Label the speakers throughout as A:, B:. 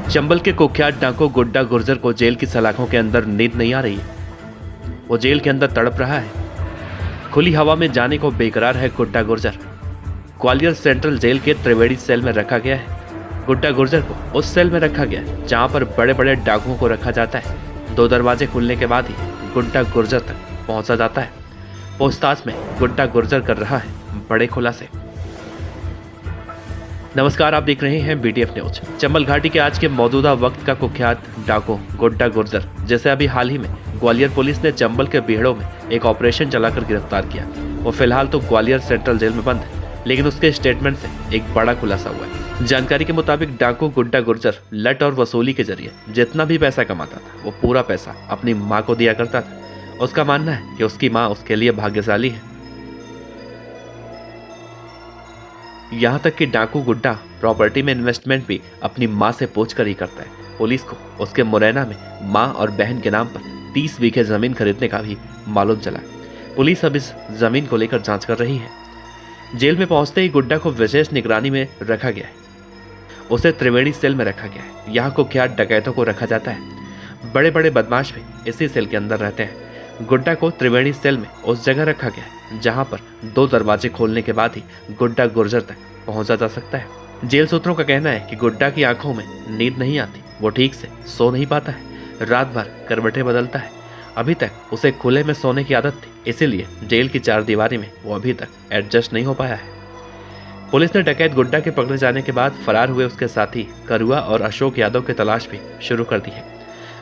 A: चंबल के कुख्यात डाकू गुड्डा गुर्जर को जेल की सलाखों के अंदर नींद नहीं आ रही है। वो जेल के अंदर तड़प रहा है। खुली हवा में जाने को बेकरार है गुड्डा गुर्जर। ग्वालियर सेंट्रल जेल के त्रिवेणी सेल में रखा गया है। गुड्डा गुर्जर को उस सेल में रखा गया है जहां पर बड़े बड़े डाकुओं को रखा जाता है। 2 दरवाजे खुलने के बाद ही गुड्डा गुर्जर तक पहुंचा जाता है। पूछताछ में गुड्डा गुर्जर कर रहा है बड़े खुलासे। नमस्कार, आप देख रहे हैं BTF न्यूज। चंबल घाटी के आज के मौजूदा वक्त का कुख्यात डाकू गुड्डा गुर्जर, जैसे अभी हाल ही में ग्वालियर पुलिस ने चंबल के बीहड़ों में एक ऑपरेशन चलाकर गिरफ्तार किया। वो फिलहाल तो ग्वालियर सेंट्रल जेल में बंद है, लेकिन उसके स्टेटमेंट से एक बड़ा खुलासा हुआ है। जानकारी के मुताबिक डाकू गुड्डा गुर्जर लट और वसूली के जरिए जितना भी पैसा कमाता था वो पूरा पैसा अपनी माँ को दिया करता था। उसका मानना है कि उसकी माँ उसके लिए भाग्यशाली है। यहाँ तक कि डाकू गुड्डा प्रॉपर्टी में इन्वेस्टमेंट भी अपनी माँ से पूछकर ही करता है। पुलिस को उसके मुरैना में माँ और बहन के नाम पर 30 बीघे जमीन खरीदने का भी मालूम चला। पुलिस अब इस जमीन को लेकर जांच कर रही है। जेल में पहुंचते ही गुड्डा को विशेष निगरानी में रखा गया है। उसे त्रिवेणी सेल में रखा गया है। यहाँ कुख्यात डकैतों को रखा जाता है। बड़े बड़े बदमाश भी इसी सेल के अंदर रहते हैं। गुड्डा को त्रिवेणी सेल में उस जगह रखा गया है जहां पर 2 दरवाजे खोलने के बाद ही गुड्डा गुर्जर तक पहुंचा जा सकता है। जेल सूत्रों का कहना है कि गुड्डा की आंखों में नींद नहीं आती, वो ठीक से सो नहीं पाता है, रात भर करवटें बदलता है। अभी तक उसे खुले में सोने की आदत थी, इसीलिए जेल की 4 दीवारी में वो अभी तक एडजस्ट नहीं हो पाया है। पुलिस ने डकैत गुड्डा के पकड़े जाने के बाद फरार हुए उसके साथी करुआ और अशोक यादव की तलाश भी शुरू कर दी है।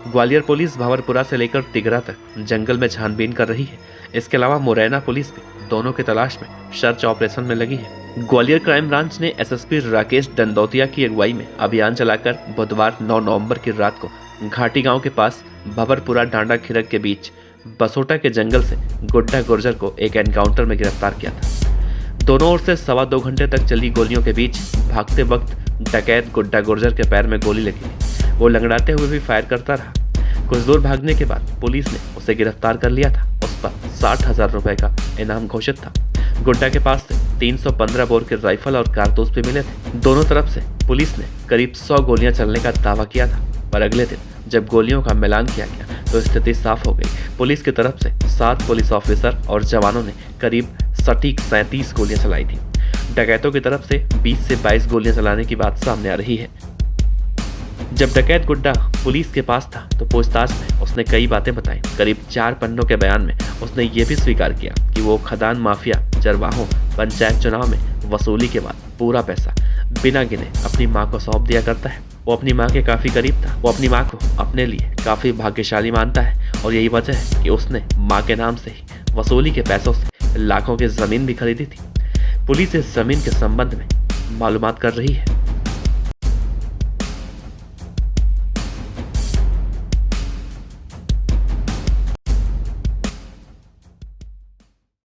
A: ग्वालियर पुलिस भंवरपुरा से लेकर तिगरा तक जंगल में छानबीन कर रही है। इसके अलावा मुरैना पुलिस भी दोनों की तलाश में सर्च ऑपरेशन में लगी है। ग्वालियर क्राइम ब्रांच ने SSP राकेश दंदौतिया की अगुवाई में अभियान चलाकर बुधवार 9 नवंबर की रात को घाटी गांव के पास भंवरपुरा डांडा खिरक के बीच बसोटा के जंगल से गुड्डा गुर्जर को एक एनकाउंटर में गिरफ्तार किया था। दोनों ओर से 2.25 घंटे तक चली गोलियों के बीच भागते वक्त डकैत गुड्डा गुर्जर के पैर में गोली लगी थी। वो लंगड़ाते हुए भी फायर करता रहा। कुछ दूर भागने के बाद पुलिस ने उसे गिरफ्तार कर लिया था। उस पर 60,000 रुपए का इनाम घोषित था। गुड्डा के पास से 315 बोर के राइफल और कारतूस भी मिले थे। दोनों तरफ से पुलिस ने करीब 100 गोलियां चलने का दावा किया था, पर अगले दिन जब गोलियों का मिलान किया गया तो स्थिति साफ हो गई। पुलिस की तरफ से 7 पुलिस ऑफिसर और जवानों ने करीब सटीक 37 गोलियां चलाई थी। डकैतों की तरफ से 20 से 22 गोलियां चलाने की बात सामने आ रही है। जब डकैत गुड्डा पुलिस के पास था तो पूछताछ में उसने कई बातें बताई। करीब 4 पन्नों के बयान में उसने ये भी स्वीकार किया कि वो खदान माफिया, चरवाहों, पंचायत चुनाव में वसूली के बाद पूरा पैसा बिना गिने अपनी माँ को सौंप दिया करता है। वो अपनी माँ के काफी करीब था। वो अपनी माँ को अपने लिए काफी भाग्यशाली मानता है और यही वजह है कि उसने माँ के नाम से ही वसूली के पैसों से लाखों की जमीन भी खरीदी थी। पुलिस इस जमीन के संबंध में मालूमात कर रही है।